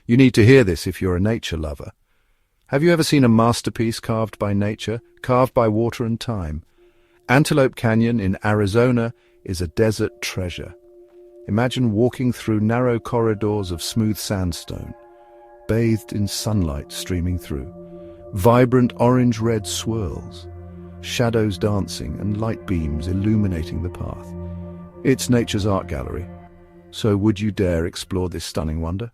You need to hear this if you're a nature lover. Have you ever seen a masterpiece carved by nature, carved by water and time? Antelope Canyon in Arizona is a desert treasure. Imagine walking through narrow corridors of smooth sandstone, bathed in sunlight streaming through. Vibrant orange-red swirls, shadows dancing and light beams illuminating the path. It's nature's art gallery. So would you dare explore this stunning wonder?